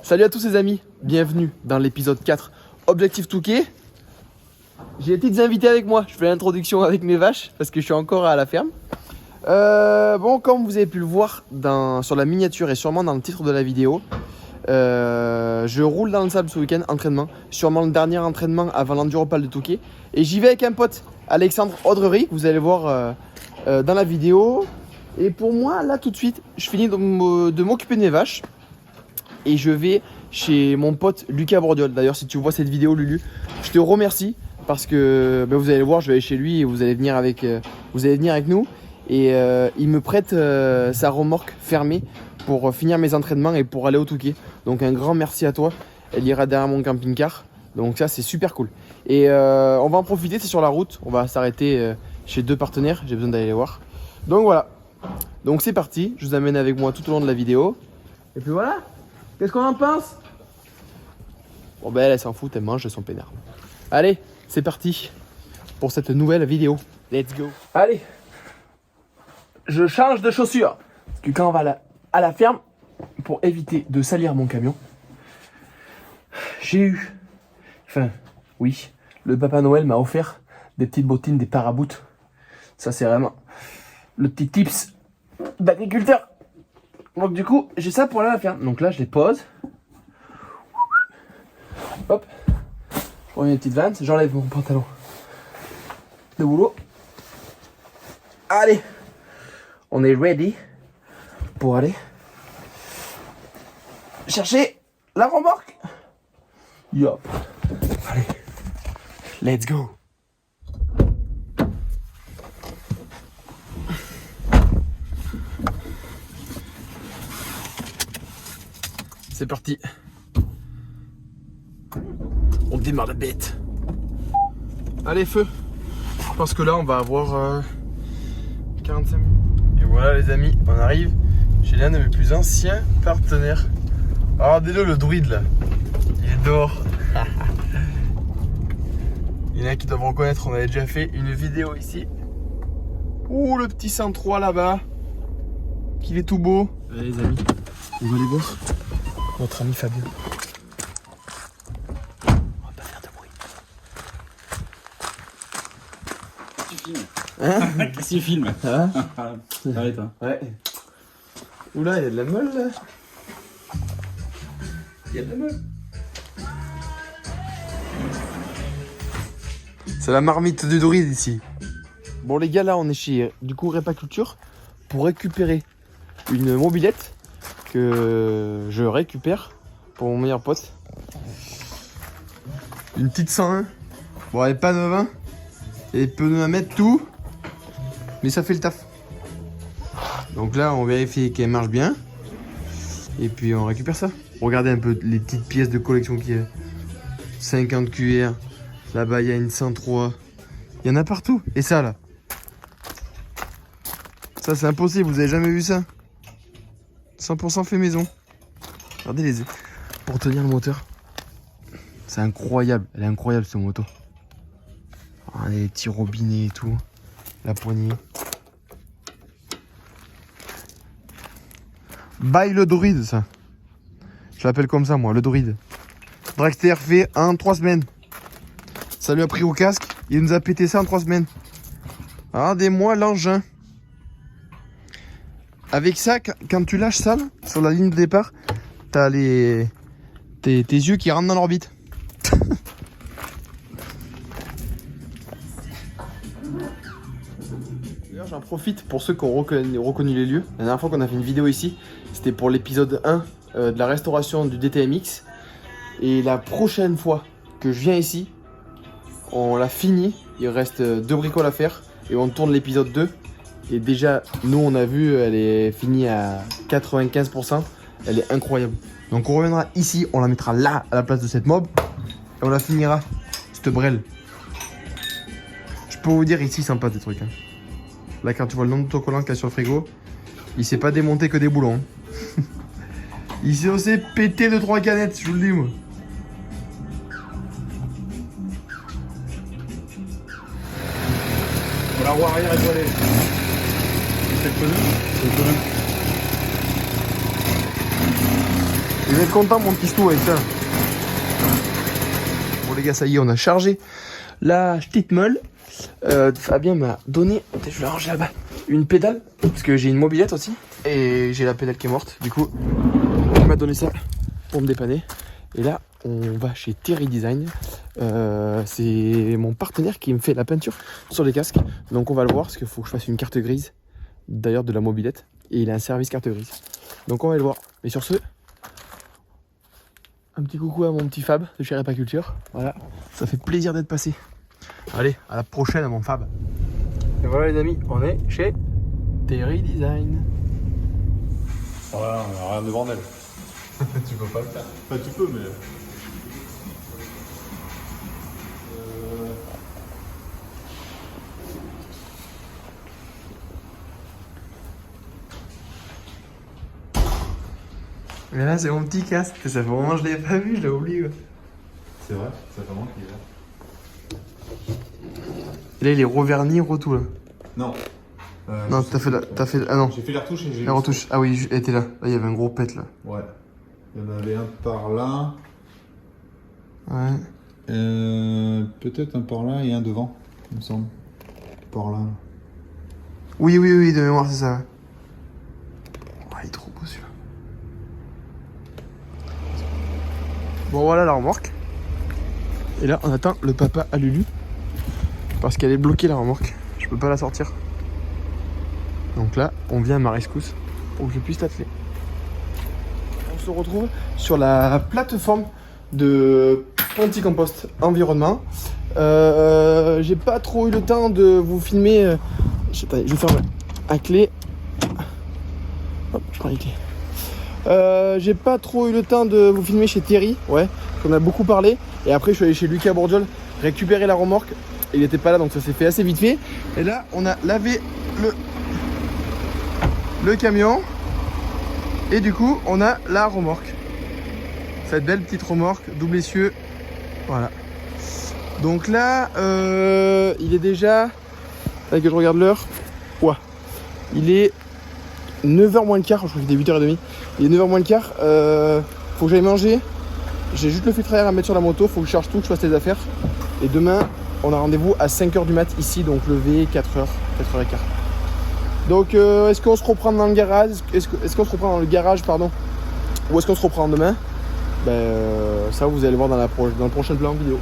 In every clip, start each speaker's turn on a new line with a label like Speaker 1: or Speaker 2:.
Speaker 1: Salut à tous les amis, bienvenue dans l'épisode 4 Objectif Touquet. J'ai des petites invités avec moi, je fais l'introduction avec mes vaches parce que je suis encore à la ferme. Bon, comme vous avez pu le voir sur la miniature et sûrement dans le titre de la vidéo, je roule dans le sable ce week-end, entraînement. Sûrement le dernier entraînement avant l'Enduropal de Touquet. Et j'y vais avec un pote, Alexandre Audrery, que vous allez voir dans la vidéo. Et pour moi, là tout de suite, je finis de m'occuper de mes vaches. Et je vais chez mon pote Lucas Bordiol. D'ailleurs, si tu vois cette vidéo, Lulu, je te remercie. Parce que vous allez le voir, je vais aller chez lui et vous allez venir avec nous. Et il me prête sa remorque fermée pour finir mes entraînements et pour aller au Touquet. Donc un grand merci à toi. Elle ira derrière mon camping-car. Donc ça, c'est super cool. Et on va en profiter, c'est sur la route. On va s'arrêter chez deux partenaires. J'ai besoin d'aller les voir. Donc voilà. Donc c'est parti. Je vous amène avec moi tout au long de la vidéo. Et puis voilà. Qu'est-ce qu'on en pense? Bon ben elle s'en fout, elle mange, elles sont peinards. Allez, c'est parti pour cette nouvelle vidéo. Let's go. Allez, je change de chaussures. Parce que quand on va à la ferme, pour éviter de salir mon camion, le Papa Noël m'a offert des petites bottines, des paraboutes. Ça c'est vraiment le petit tips d'agriculteur. Donc du coup, j'ai ça pour aller à la ferme. Donc là, je les pose. Hop. Je prends une petite vanne. J'enlève mon pantalon de boulot. Allez. On est ready pour aller chercher la remorque. Yop. Allez. Let's go. C'est parti. On démarre la bête. Allez, feu. Je pense que là, on va avoir 45 minutes. Et voilà, les amis, on arrive chez l'un de mes plus anciens partenaires. Regardez-le, le druide, là. Il est dehors. Il y en a qui doivent reconnaître, on avait déjà fait une vidéo ici. Ouh, le petit 103 là-bas. Qu'il est tout beau. Allez, les amis, on va aller voir notre ami Fabien. On va pas faire de bruit.
Speaker 2: Tu filmes.
Speaker 1: Hein?
Speaker 2: Qu'est-ce que tu filmes?
Speaker 1: Hein?
Speaker 2: Arrête, hein.
Speaker 1: Ouais. Oula, il y a de la meule là. Il y a de la meule. C'est la marmite du druide ici. Bon les gars, là on est chez du coup Répaculture pour récupérer une mobilette que je récupère pour mon meilleur pote. Une petite 101. Bon, elle est pas neuve, hein. Elle peut me mettre tout, mais ça fait le taf. Donc là, on vérifie qu'elle marche bien. Et puis on récupère ça. Regardez un peu les petites pièces de collection qu'il y a. 50 QR. Là-bas, il y a une 103. Il y en a partout. Et ça, là. Ça, c'est impossible. Vous avez jamais vu ça? 100% fait maison. Regardez les... Pour tenir le moteur. C'est incroyable. Elle est incroyable, cette moto. Regardez les petits robinets et tout. La poignée. Bye le druide, ça. Je l'appelle comme ça, moi, le druide. Dragster fait en 3 semaines. Ça lui a pris au casque. Il nous a pété ça en 3 semaines. Regardez-moi l'engin. Avec ça, quand tu lâches ça, là, sur la ligne de départ, t'as tes yeux qui rentrent dans l'orbite. D'ailleurs, j'en profite pour ceux qui ont reconnu les lieux. La dernière fois qu'on a fait une vidéo ici, c'était pour l'épisode 1 de la restauration du DTMX. Et la prochaine fois que je viens ici, on l'a fini. Il reste 2 bricoles à faire et on tourne l'épisode 2. Et déjà, nous on a vu, elle est finie à 95%. Elle est incroyable. Donc on reviendra ici, on la mettra là, à la place de cette mob. Et on la finira, cette brêle. Je peux vous dire, ici, sympa des trucs. Hein. Là, quand tu vois le nombre d'autocollants qu'il y a sur le frigo, il s'est pas démonté que des boulons. Hein. Il s'est aussi pété 2-3 canettes, je vous le dis, moi. La roue arrière étoilée. C'est le pneu. Il va être content mon petit stou avec ça. Bon les gars, ça y est, on a chargé la petite meule. Fabien m'a donné, je vais la ranger là-bas, une pédale, parce que j'ai une mobilette aussi, et j'ai la pédale qui est morte. Du coup, il m'a donné ça pour me dépanner. Et là, on va chez Terry Design. C'est mon partenaire qui me fait la peinture sur les casques. Donc on va le voir, parce qu'il faut que je fasse une carte grise, d'ailleurs de la mobilette. Et il a un service carte grise. Donc on va le voir. Mais sur ce, un petit coucou à mon petit Fab de chez Repaculture. Voilà, ça fait plaisir d'être passé. Allez, à la prochaine à mon Fab. Et voilà les amis, on est chez Terry Design.
Speaker 3: Voilà, on a rien de bordel. Tu peux pas le faire. Enfin, tu peux, mais.
Speaker 1: Mais là, c'est mon petit casque. Ça fait vraiment, je l'avais pas vu, je l'ai oublié.
Speaker 3: C'est vrai, ça fait manquer là.
Speaker 1: Et là, il est reverni, retout là.
Speaker 3: Non.
Speaker 1: Non, t'as fait. Ah non,
Speaker 3: J'ai fait la retouche et j'ai.
Speaker 1: la retouche. Ah oui, elle était là. Là, il y avait un gros pet là.
Speaker 3: Ouais. Il y en avait un par là.
Speaker 1: Ouais.
Speaker 3: Peut-être un par là et un devant, il me semble. Par là.
Speaker 1: Oui, de mémoire, c'est ça. Oh, il est trop beau celui-là. Bon, voilà la remorque. Et là, on attend le papa à Lulu. Parce qu'elle est bloquée la remorque. Je peux pas la sortir. Donc là, on vient à ma rescousse pour que je puisse l'atteler. On se retrouve sur la plateforme de Ponticompost Environnement. J'ai pas trop eu le temps de vous filmer. Je ferme à clé. Hop, je prends les clés. J'ai pas trop eu le temps de vous filmer chez Terry. Ouais, on a beaucoup parlé. Et après, je suis allé chez Lucas Bourdiol récupérer la remorque. Il était pas là, donc ça s'est fait assez vite fait. Et là, on a lavé le camion. Et du coup, on a la remorque. Cette belle petite remorque, double essieu. Voilà. Donc là, il est déjà... Avec que je regarde l'heure. Ouais. Il est 9h moins le quart. Je crois qu'il est 8h30. Il est 9h moins le quart. Faut que j'aille manger. J'ai juste le filtre à air à mettre sur la moto. Faut que je charge tout, que je fasse les affaires. Et demain, on a rendez-vous à 5h du mat ici. Donc levé 4h, 4h15. Donc est-ce qu'on se reprend dans le garage? Est-ce qu'on se reprend dans le garage, pardon? Ou est-ce qu'on se reprend demain? Ça vous allez le voir dans le prochain plan vidéo.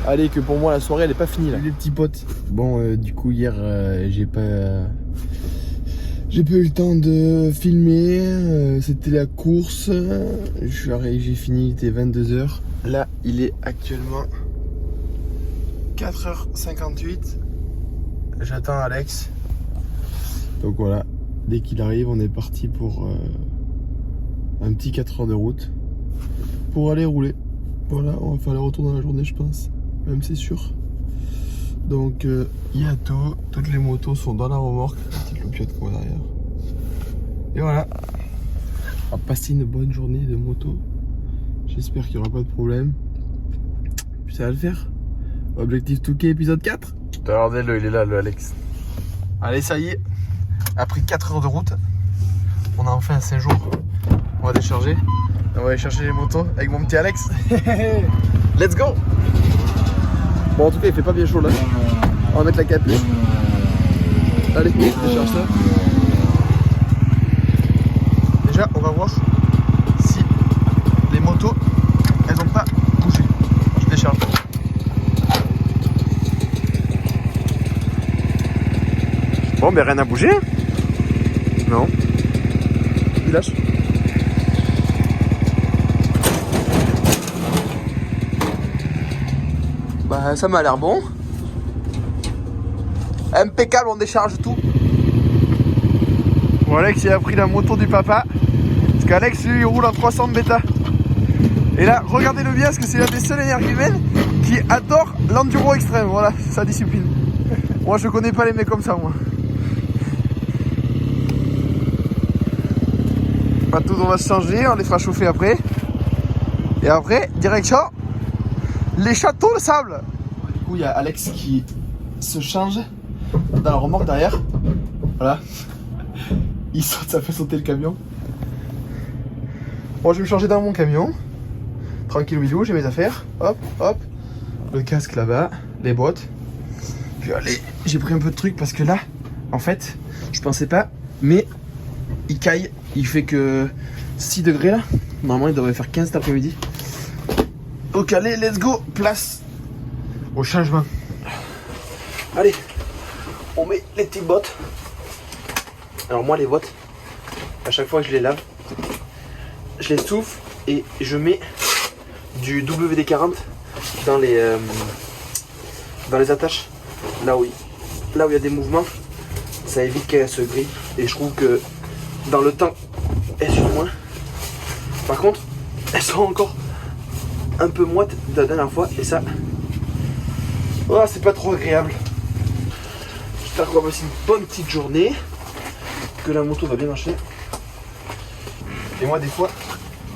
Speaker 1: Allez, que pour moi la soirée elle est pas finie là. Les petits potes. Bon du coup hier j'ai pas eu le temps de filmer. C'était la course. J'ai fini, il était 22h. Là il est actuellement 4h58. J'attends Alex. Donc voilà, dès qu'il arrive, on est parti pour un petit 4 heures de route pour aller rouler. Voilà, on va faire le retour dans la journée, je pense, même c'est sûr. Donc il y a tout, toutes les motos sont dans la remorque, la petite loupiote qu'on voit derrière. Et voilà, on va passer une bonne journée de moto. J'espère qu'il n'y aura pas de problème. Puis ça va le faire. Objectif Touquet épisode 4. Regardez-le, il est là, le Alex. Allez, ça y est. Après 4 heures de route, on a enfin 5 jours. On va décharger. On va aller chercher les motos avec mon petit Alex. Let's go! Bon, en tout cas, il fait pas bien chaud là. On va mettre la capuche. Allez, décharge ça. Déjà, on va voir si les motos, elles ont pas bougé. Je décharge. Bon, mais rien à bouger. Non. Il lâche. Bah ça m'a l'air bon. Impeccable, on décharge tout. Bon, Alex il a pris la moto du papa. Parce qu'Alex lui il roule en 300 bêta. Et là, regardez-le bien parce que c'est l'un des seuls énergumènes qui adore l'enduro extrême. Voilà, c'est sa discipline. Moi je connais pas les mecs comme ça moi. Pas tout, on va se changer, on les fera chauffer après. Et après, direction les châteaux de sable. Du coup, il y a Alex qui se change dans la remorque derrière. Voilà. Il saute, ça fait sauter le camion. Bon, je vais me changer dans mon camion. Tranquille bilou, j'ai mes affaires. Hop, hop. Le casque là-bas, les bottes. Puis allez, j'ai pris un peu de trucs parce que là, en fait, je pensais pas, mais il caille. Il fait que 6 degrés là. Normalement, il devrait faire 15 cet après-midi. Donc allez, let's go, place au changement. Allez, on met les petites bottes. Alors moi, les bottes, à chaque fois que je les lave, je les souffle et je mets du WD-40 dans les attaches. Là où il y a des mouvements, ça évite qu'elles se grillent. Et je trouve que dans le temps, elles sont moins. Par contre, elles sont encore un peu moites de la dernière fois. Et ça, oh, c'est pas trop agréable. J'espère qu'on va passer une bonne petite journée. Que la moto va bien marcher. Et moi, des fois,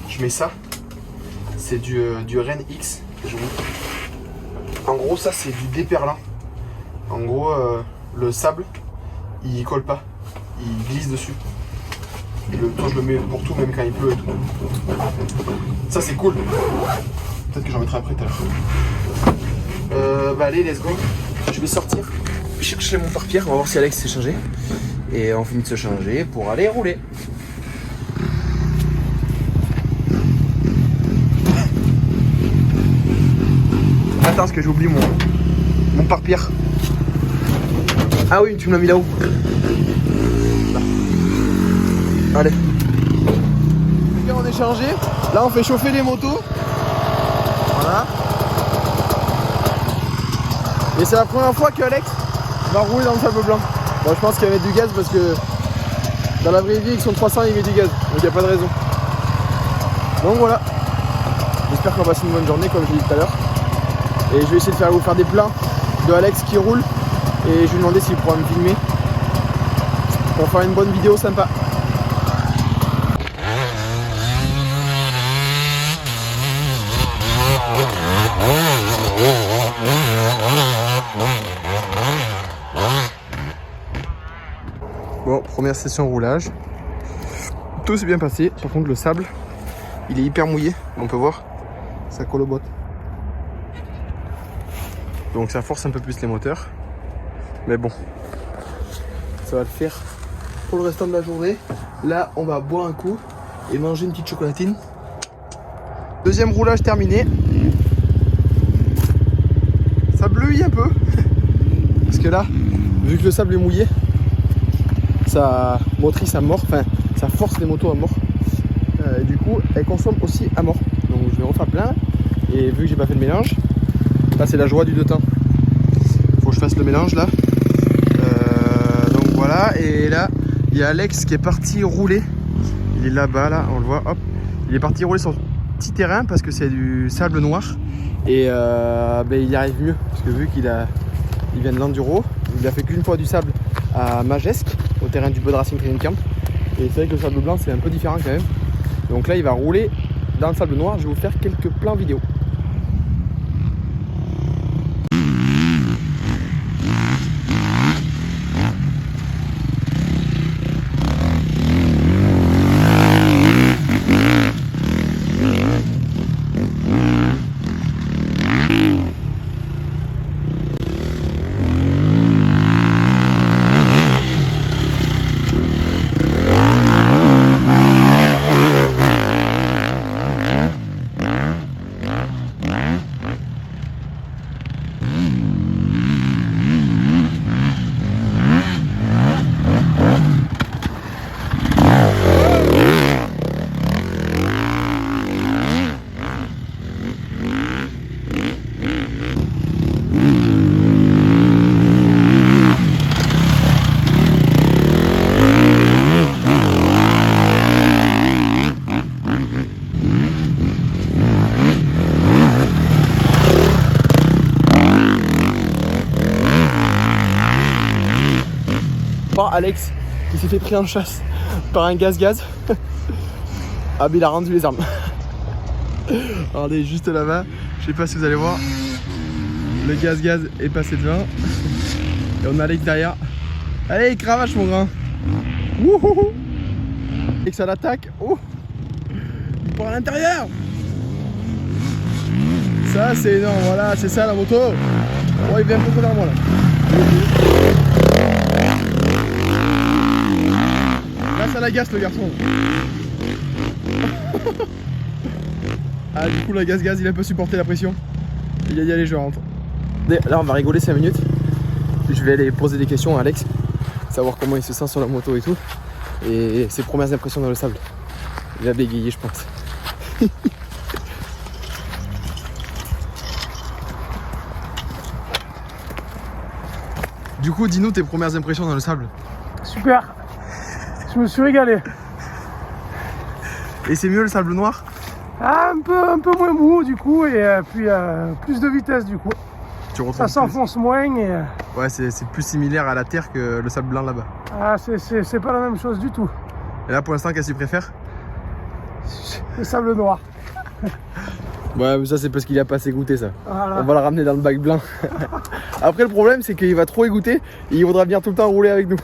Speaker 1: je mets ça. C'est du Ren X. Je vous montre. En gros, ça, c'est du déperlant. En gros, le sable, il colle pas. Il glisse dessus. Et le temps, je le mets pour tout, même quand il pleut et tout. Ça, c'est cool. Peut-être que j'en mettrai après tout à l'heure. Bah allez, let's go. Je vais sortir, chercher mon pare-pierre. On va voir si Alex s'est changé. Et on finit de se changer pour aller rouler. Attends, parce que j'ai oublié mon pare-pierre. Ah oui, tu me l'as mis là-haut. Là. Allez. On est changé. Là, on fait chauffer les motos. Voilà. Et c'est la première fois que Alex va rouler dans le sable blanc. Bon, je pense qu'il va mettre du gaz parce que dans la vraie vie, avec son 300, il met du gaz. Donc il n'y a pas de raison. Donc voilà. J'espère qu'on va passer une bonne journée, comme je l'ai dit tout à l'heure. Et je vais essayer de vous faire des plans de Alex qui roule. Et je vais lui demander s'il pourra me filmer pour faire une bonne vidéo sympa. Bon, première session roulage. Tout s'est bien passé. Par contre, le sable, il est hyper mouillé. On peut voir, ça colle aux bottes. Donc ça force un peu plus les moteurs. Mais bon, ça va le faire pour le restant de la journée. Là, on va boire un coup et manger une petite chocolatine. Deuxième roulage terminé. Ça bleuit un peu. Parce que là, vu que le sable est mouillé, ça motrice à mort. Enfin, ça force les motos à mort. Et du coup, elle consomme aussi à mort. Donc je vais refaire plein. Et vu que j'ai pas fait le mélange, là c'est la joie du deux temps. Faut que je fasse le mélange là. Donc voilà, et là il y a Alex qui est parti rouler. Il est là-bas, là, on le voit, hop. Il est parti rouler sur le petit terrain parce que c'est du sable noir. Et il y arrive mieux. Parce que vu qu'il vient de l'enduro, il a fait qu'une fois du sable à Magesque, au terrain du Bud Racing Training Camp. Et c'est vrai que le sable blanc c'est un peu différent quand même. Donc là il va rouler dans le sable noir. Je vais vous faire quelques plans vidéo. Alex qui s'est fait pris en chasse par un gaz-gaz. Ah mais il a rendu les armes. Regardez juste là-bas, je sais pas si vous allez voir. Le gaz-gaz est passé devant. Et on a Alex derrière. Allez, cravache mon grand. Wouhou. Et que ça l'attaque. Oh. Il part à l'intérieur. Ça c'est énorme, voilà, c'est ça la moto. Oh, il vient un peu trop vers moi là. Là ça l'agace le garçon. Ah du coup la gaz il a pas supporté la pression. Il a dit allez je rentre. Là on va rigoler 5 minutes. Je vais aller poser des questions à Alex. Savoir comment il se sent sur la moto et tout. Et ses premières impressions dans le sable. Il a bégayé je pense. Du coup dis-nous tes premières impressions dans le sable.
Speaker 4: Super. Je me suis régalé.
Speaker 1: Et c'est mieux le sable noir?
Speaker 4: Ah, un peu moins mou du coup et puis plus de vitesse du coup.
Speaker 1: Tu retrouves
Speaker 4: Ça
Speaker 1: plus.
Speaker 4: s'enfonce moins et
Speaker 1: Ouais c'est plus similaire à la terre que le sable blanc là-bas.
Speaker 4: c'est pas la même chose du tout.
Speaker 1: Et là pour l'instant qu'est-ce que tu préfères?
Speaker 4: Le sable noir.
Speaker 1: Ouais mais ça c'est parce qu'il a pas assez goûté ça.
Speaker 4: Voilà.
Speaker 1: On va le ramener dans le bac blanc. Après le problème c'est qu'il va trop égoutter et il voudra venir tout le temps rouler avec nous.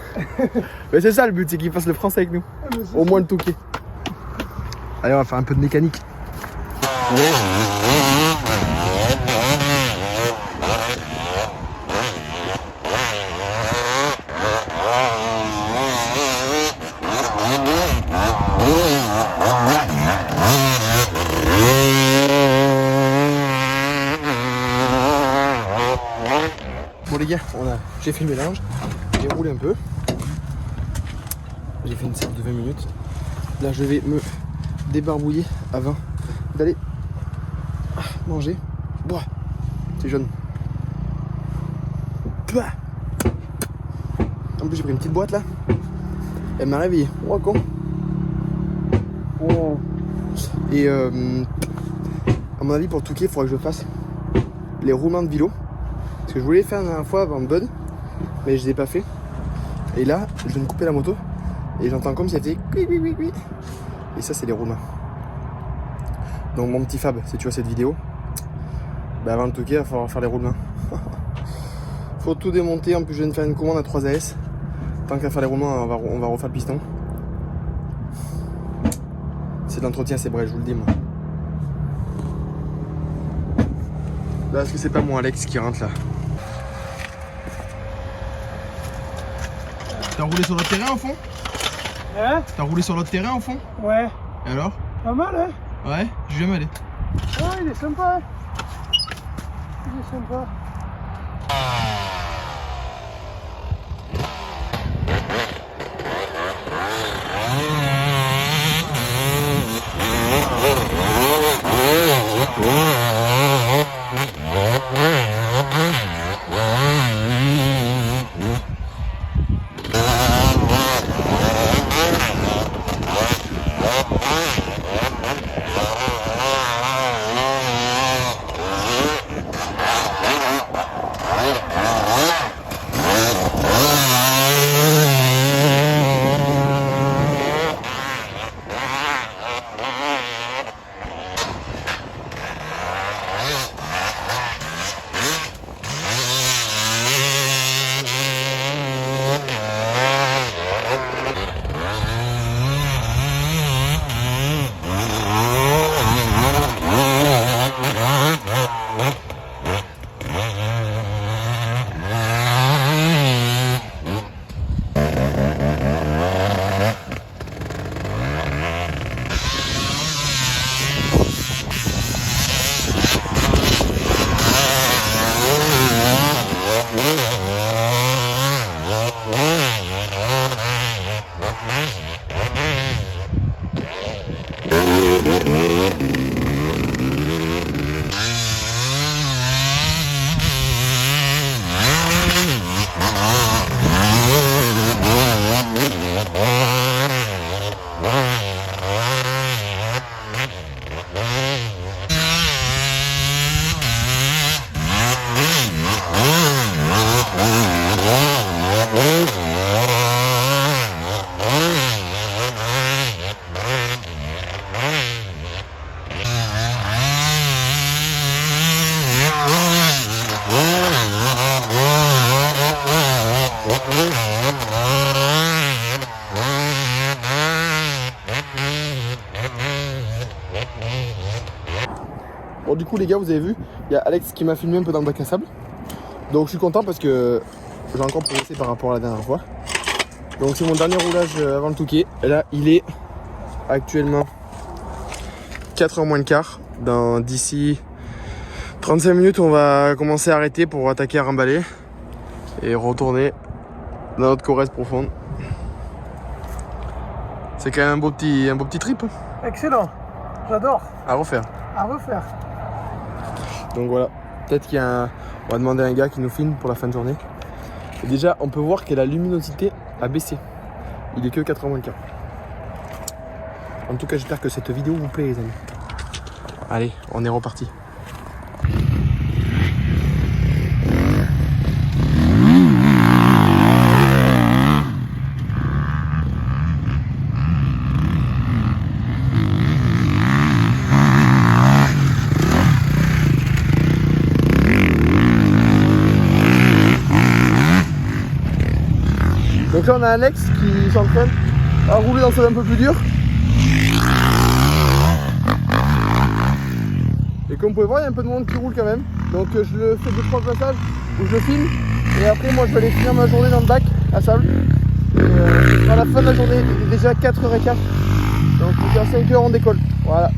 Speaker 1: Mais c'est ça le but, c'est qu'il fasse le français avec nous. Au moins le touquet. Allez on va faire un peu de mécanique. Bon les gars, j'ai fait le mélange, j'ai roulé un peu. J'ai fait une séance de 20 minutes. Là je vais me débarbouiller avant d'aller manger. Bois, c'est jaune. Pouah. En plus j'ai pris une petite boîte là. Elle m'a réveillé. Oh con. Oh. Et à mon avis pour Touquet il faudra que je fasse les roulements de vélo. Parce que je voulais les faire la dernière fois avant Bud, mais je les ai pas fait. Et là je viens de couper la moto et j'entends comme si elle faisait cui cui cui cui. Et ça c'est les roulements. Donc mon petit Fab, si tu vois cette vidéo, bah avant le Touquet il va falloir faire les roulements. Faut tout démonter, en plus je viens de faire une commande à 3 AS. Tant qu'à faire les roulements on va refaire le piston. C'est de l'entretien, c'est vrai, je vous le dis moi. Là est-ce que c'est pas mon Alex qui rentre là? T'as roulé sur l'autre terrain au fond?
Speaker 4: Hein?
Speaker 1: T'as roulé sur l'autre terrain au fond?
Speaker 4: Ouais.
Speaker 1: Et alors?
Speaker 4: Pas mal hein?
Speaker 1: Ouais, je vais jamais aller.
Speaker 4: Ouais, il est sympa. Il est sympa.
Speaker 1: Bon du coup les gars, vous avez vu, il y a Alex qui m'a filmé un peu dans le bac à sable. Donc je suis content parce que j'ai encore progressé par rapport à la dernière fois. Donc c'est mon dernier roulage avant le Touquet. Et là il est actuellement 4h moins le quart. D'ici 35 minutes on va commencer à arrêter pour attaquer à remballer. Et retourner dans notre Corrèze profonde. C'est quand même un beau petit trip.
Speaker 4: Excellent, j'adore.
Speaker 1: À refaire.
Speaker 4: À refaire.
Speaker 1: Donc voilà, peut-être qu'il y a on va demander à un gars qui nous filme pour la fin de journée. Et déjà, on peut voir que la luminosité a baissé. Il est que 4h moins le quart. En tout cas, j'espère que cette vidéo vous plaît, les amis. Allez, on est reparti. Donc là on a Alex qui s'entraîne à rouler dans celle un peu plus dure. Et comme vous pouvez voir, il y a un peu de monde qui roule quand même. Donc je le fais 2-3 passages où je le filme. Et après moi je vais aller finir ma journée dans le bac à sable. Et à la fin de la journée, il est déjà 4h15. Donc à 5h on décolle. Voilà.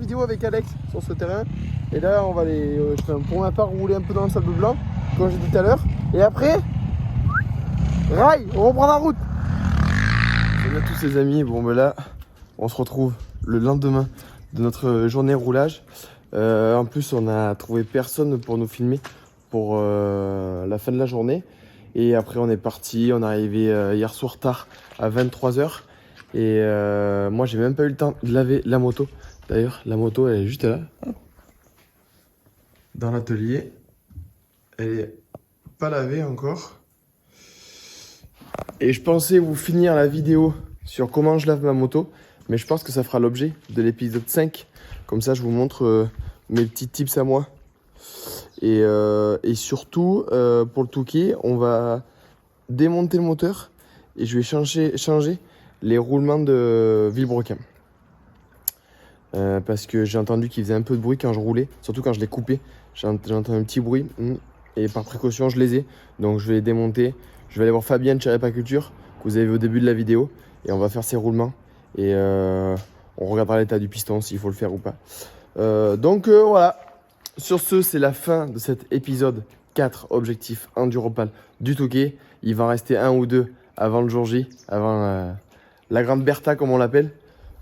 Speaker 1: Vidéo avec Alex sur ce terrain et là on va aller je fais pour ma part rouler un peu dans le sable blanc comme j'ai dit tout à l'heure et après rail, on reprend la route. Salut à tous les amis, bon ben là on se retrouve le lendemain de notre journée roulage. En plus on a trouvé personne pour nous filmer pour la fin de la journée et après on est parti, on est arrivé hier soir tard à 23h et moi j'ai même pas eu le temps de laver la moto. D'ailleurs, la moto, elle est juste là, dans l'atelier. Elle est pas lavée encore. Et je pensais vous finir la vidéo sur comment je lave ma moto, mais je pense que ça fera l'objet de l'épisode 5. Comme ça, je vous montre mes petits tips à moi. Et surtout, pour le Touquet, on va démonter le moteur et je vais changer les roulements de Villebrequin. Parce que j'ai entendu qu'il faisait un peu de bruit quand je roulais, surtout quand je l'ai coupé. J'ai entendu un petit bruit et par précaution je les ai. Donc je vais les démonter. Je vais aller voir Fabien de chez Répaculture que vous avez vu au début de la vidéo et on va faire ses roulements et on regardera l'état du piston s'il faut le faire ou pas. Donc voilà. Sur ce, c'est la fin de cet épisode 4 objectifs Enduropal du Touquet. Il va en rester un ou deux avant le jour J, avant la grande Bertha comme on l'appelle.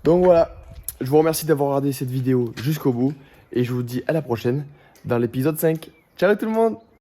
Speaker 1: Donc voilà. Je vous remercie d'avoir regardé cette vidéo jusqu'au bout et je vous dis à la prochaine dans l'épisode 5. Ciao tout le monde!